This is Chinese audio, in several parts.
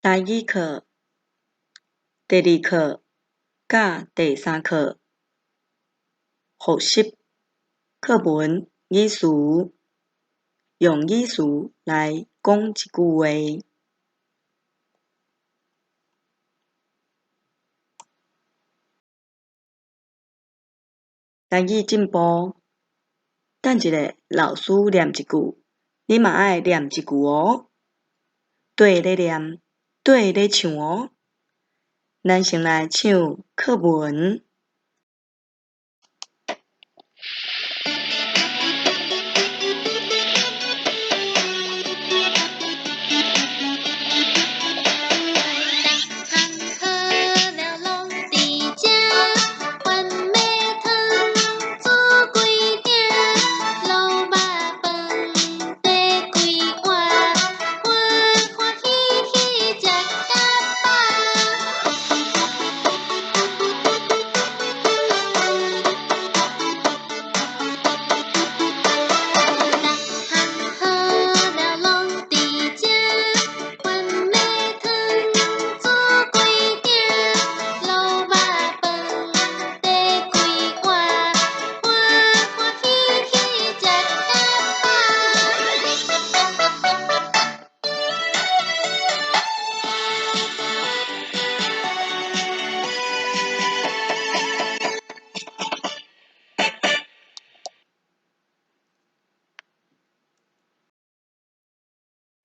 台语课第2课甲第3课复习课文语词，用语词来讲一句话。台语进步，等一下老师念一句，你嘛爱念一句哦。对咧念，对咧唱哦。咱先来唱课文。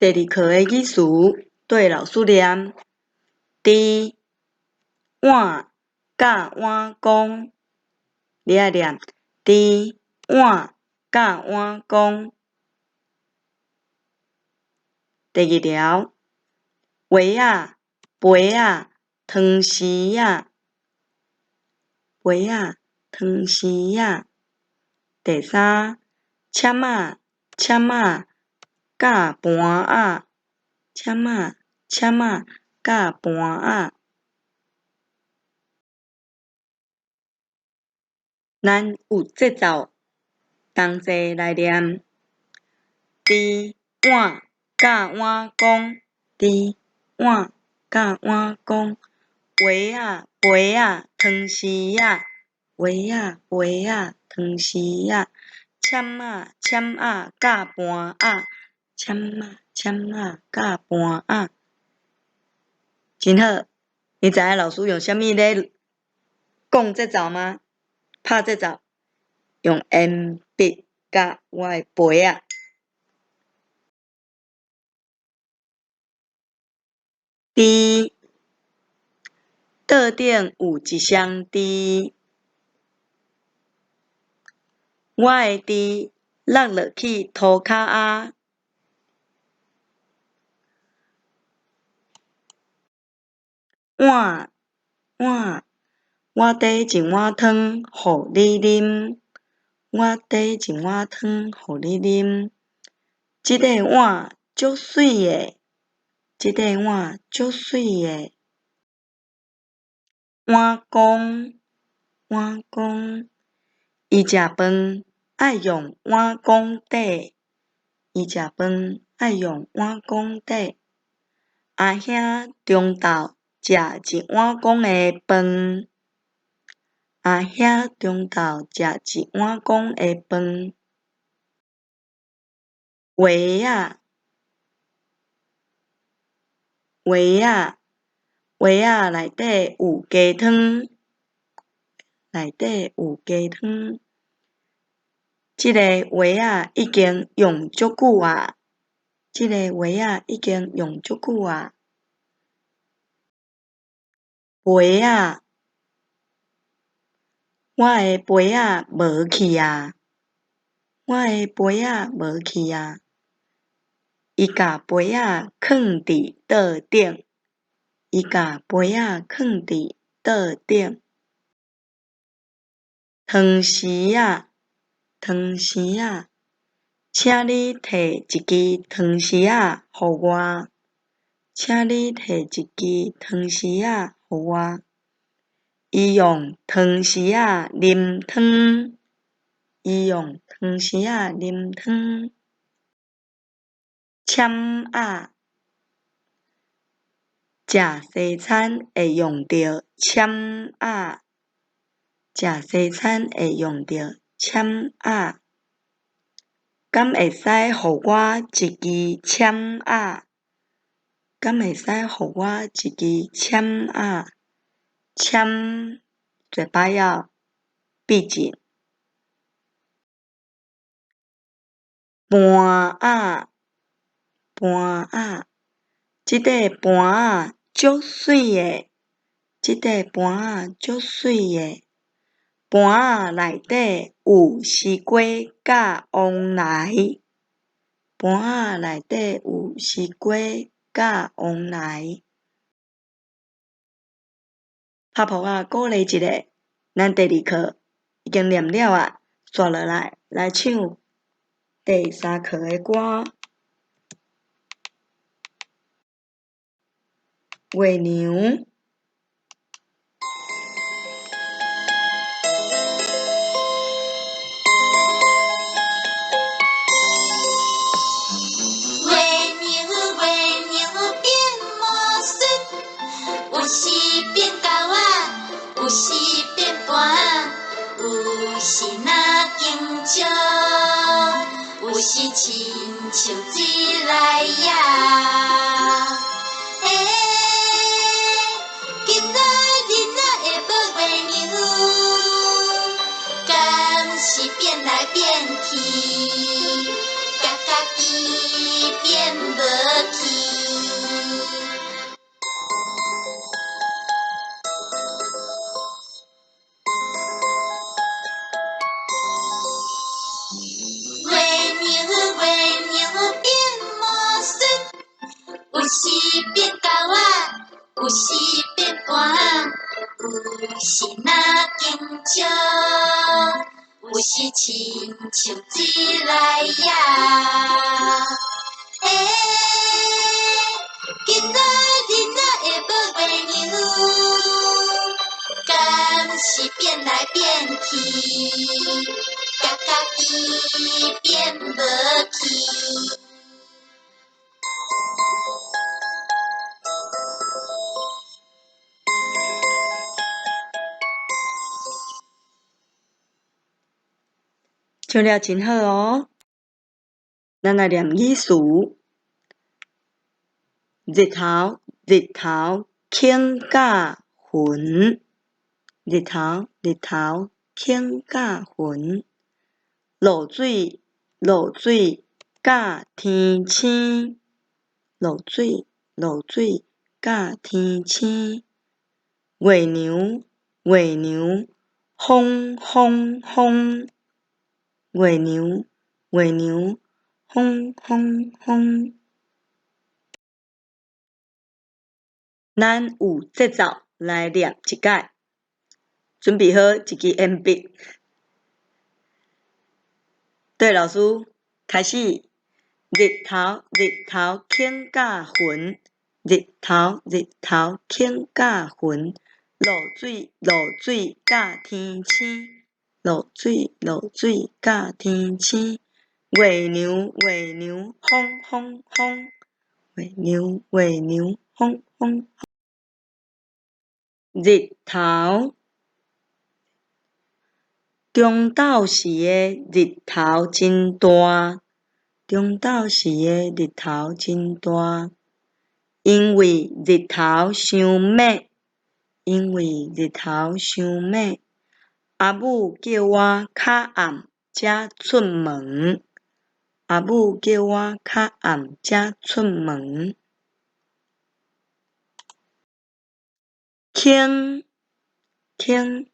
第2课的语词对老师念：猪、碗、甲碗公。你爱念猪、碗、甲碗公。第2条，鞋仔、杯仔、汤匙仔。鞋仔、汤匙仔。第3，签仔、签仔、甲盘仔。签仔、签仔、甲盘仔。咱有节奏，同齐来念：猪、碗、甲碗公。猪、碗、甲碗公。鞋仔、杯仔、汤匙仔。鞋仔、杯仔、汤匙仔。签仔、签仔、甲盘仔。签仔、签仔、甲盘仔。真好，你知影老师用啥物咧讲节奏吗？拍节奏，用鉛笔甲我的杯仔。猪，桌顶有一双猪，我的猪落落去涂骹仔。碗，碗，我底一碗汤，互你啉。我底一碗汤，互你啉。这个碗足水的，这个碗足水的。碗公，碗公，伊食饭爱用碗公底，伊食饭爱用碗公底。阿兄中昼食一碗公的饭，阿兄中昼食一碗公的饭。鞋仔，鞋仔，鞋仔内底有鸡汤，内底有鸡汤。这个鞋仔已经用足久啊，这个鞋仔已经用足久啊。杯仔，我的杯仔无去啊，我的杯仔无去啊。伊甲杯仔囥伫桌顶，伊甲杯仔囥伫桌顶。汤匙仔，汤匙仔，请你摕一支汤匙仔互我，请你摕一支汤匙仔互我。伊用汤匙仔啉汤，伊用汤匙仔啉汤。签仔，食西餐会用到签仔，食西餐会用到签仔。敢会使互我一支签仔？敢会使互我一支签仔？签，嘴巴要闭紧。盘仔，盘仔，即块盘仔足水诶，即块盘仔足水诶。盘仔内底有丝瓜甲黄来，盘仔内底有丝瓜甲黄来。拍扑仔鼓励一下，咱第二课已经念了啊，刷落来唱第三课诶歌。月娘。有时变狗仔，有时变盘仔，有时若紧张，有时亲像水来也。今仔日若会无月娘，敢是变来变去，甲家己变无去。有时变狗仔，有时变盘仔，有时若紧张，有时亲像水来也。今仔日若会无月娘，敢是变来变去，甲家己变无去。唱了真好哦，咱来念语词。日头，日头，倾甲云。日头，日头，倾甲云。落水，落水，甲天星。落水，落水，甲天星。月娘，月娘，风风风。月娘，月娘，风风风。咱有节奏来念一解，准备好一支鉛笔。对，老师，开始。日头，日头，倾甲云。日头，日头，倾甲云。落水，落水，甲天星。落水，落水，甲天星。月娘，月娘，风风风。月娘，月娘，风风风。日头。中昼时诶日头真大，中昼时诶日头真大，因为日头伤猛，因为日头伤猛。阿母叫我较暗才出门，阿母叫我较暗才出门。倾，倾。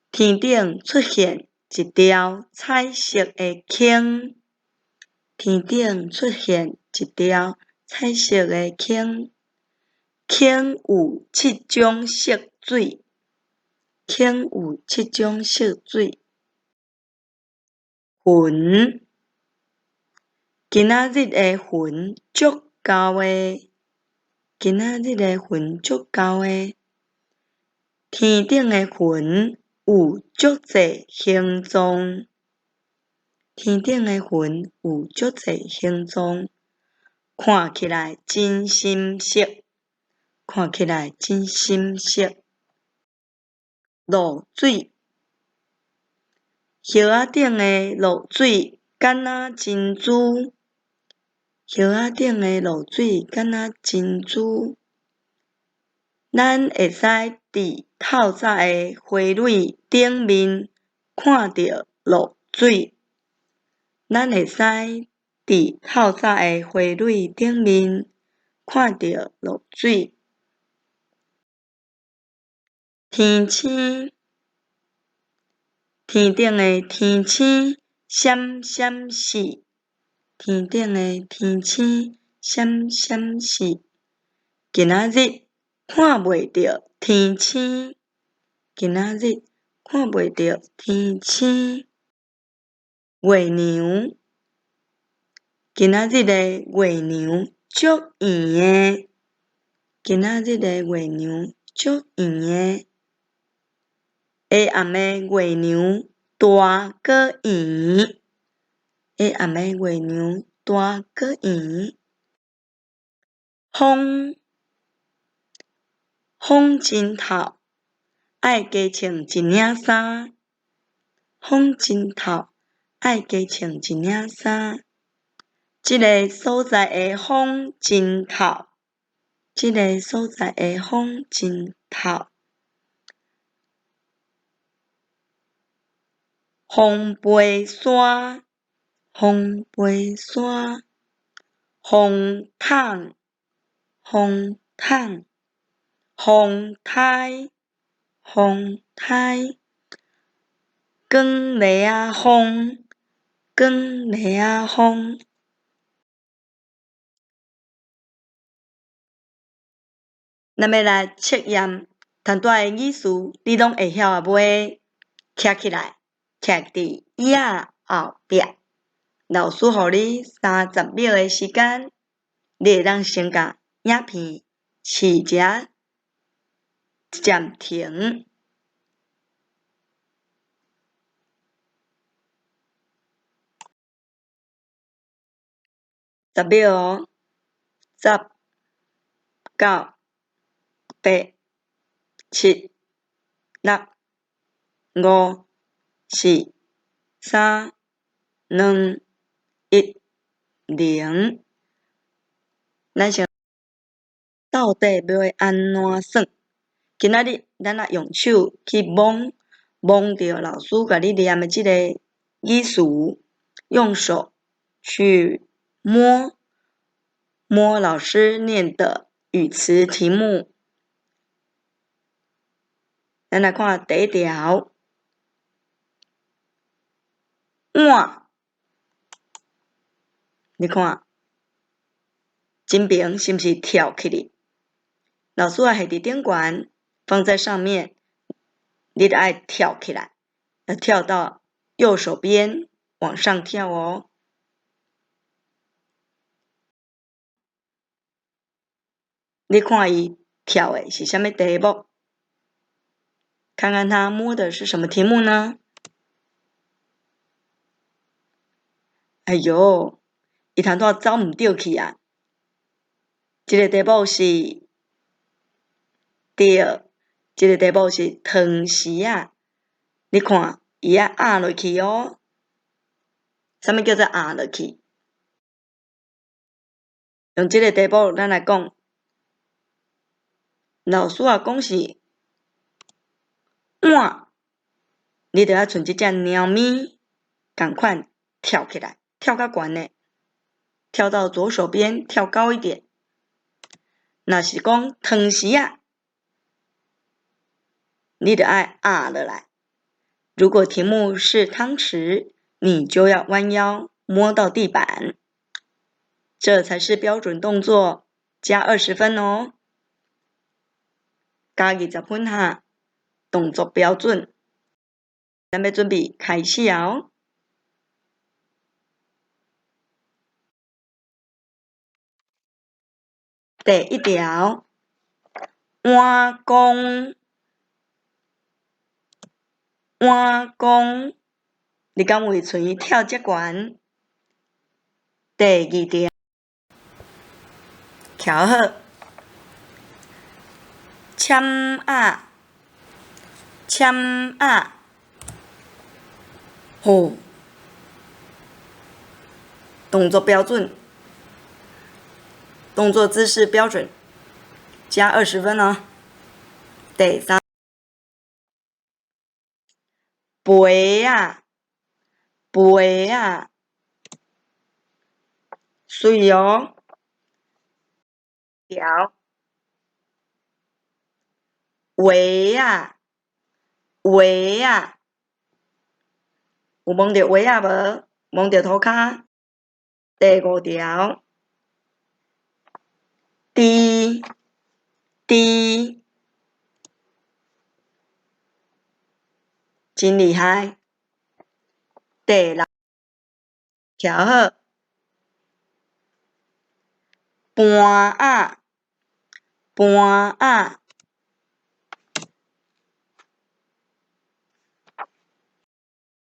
天顶出现一条彩色的倾，天顶出现一条彩色的倾，倾有7种色水，倾有7种色水。云，今仔日的云足够的，今仔日的云足够的。天顶的云有足侪形状，天顶的云有足侪形状，看起来真深色，看起来真深色。露水，叶仔顶的露水敢若珍珠，叶仔顶的露水敢若珍珠。咱会使伫透早的花蕊顶面看到露水。咱会使伫透早的花蕊顶面看到露水。天星，天顶的天星闪闪烁，天顶的天星闪闪烁。今仔日看袂到天星，今仔日看袂到天星。月娘，今仔日的月娘足圆的，今仔日的月娘足圆的。下暗的月娘大搁圆，下暗的月娘大搁圆。风真透，爱加穿一领衫。风真透，爱加穿一领衫。这个所在的风真透，这个所在的风真透。风飞沙，风飞沙。风筒，风筒。风台，风台。光雷仔风，光雷仔风。咱要来测验，单段的语词你拢会晓啊袂？徛起来，徛伫椅仔后壁。老师互你30秒的时间，你会当先甲影片试者暂停。10秒哦，10、9、8、7、6、5、4、3、2、1、0。咱先到底要安怎算？今仔日咱来用手去摸着老师甲你念的这个语词，用手去摸老师念的语词题目。咱来看第一条，碗，你看真平是毋是跳起哩？老师啊，下伫顶悬，放在上面，你得爱跳起来，要跳到右手边往上跳哦。你看伊跳的是什么题目？看看他摸的是什么题目呢？哎哟，伊通头走毋对去啊！这个题目是对，这个题目是汤匙啊。你看，伊要压落去哦。什么叫做压落去？用这个题目咱来讲，老师啊讲是碗，你着要像这只猫咪共款跳起来，跳较悬的，跳到左手边，跳高一点。若是讲汤匙啊，你得爱压落来。如果题目是汤匙，你就要弯腰摸到地板，这才是标准动作，加20分哦。加20分哈，动作标准。咱要准备开始哦。第一条，碗公，碗公，你敢为剩伊跳遮悬？第二条，徛好，签仔，签仔，好，动作标准，动作姿势标准，加20分哦。第三，陪啊，陪啊，水哦，条，围啊，围啊，有摸到围啊无？摸到涂骹。第5条，滴滴，真厉害。第6，调好。盘啊，盘啊。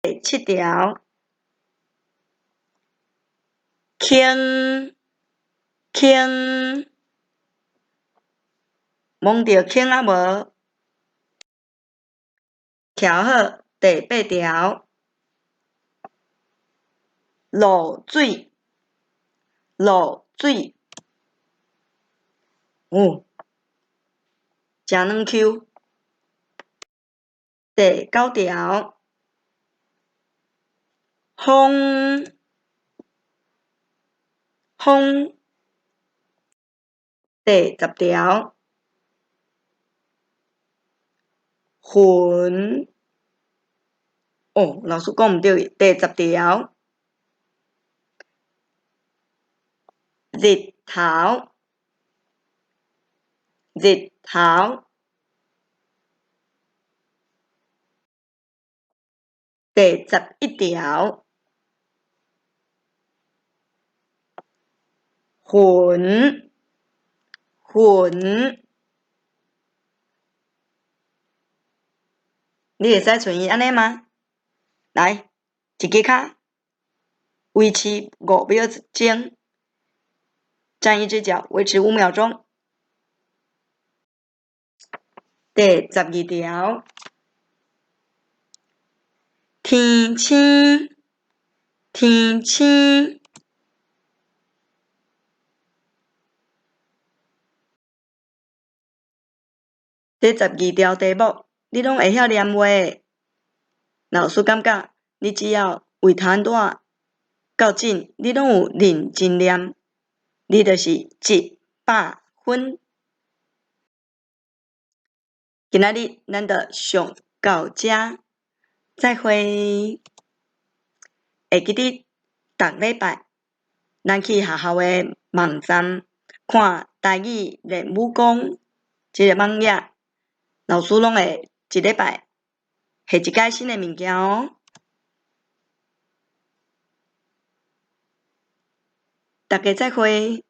第7条，轻轻，摸到轻啊无？调好。第8条，落水，落水，真软 Q。第9条，风风。第10条，云。老师讲毋对，第10条，日头，日头。第11条，云，云。你会使像伊安尼吗？来，一支骹，维持5秒钟，站一只脚，维持5秒钟。第12条，天星，天星。第12条题目，你拢会晓念话。老师感觉你只要为摊带到紧，你拢有认真念，你就是100分。今仔日咱就上到这，再会。会记得逐礼拜咱去学校的网站看台语练武功这个网页，老师拢会一礼拜下一届新的物件哦。大家再会。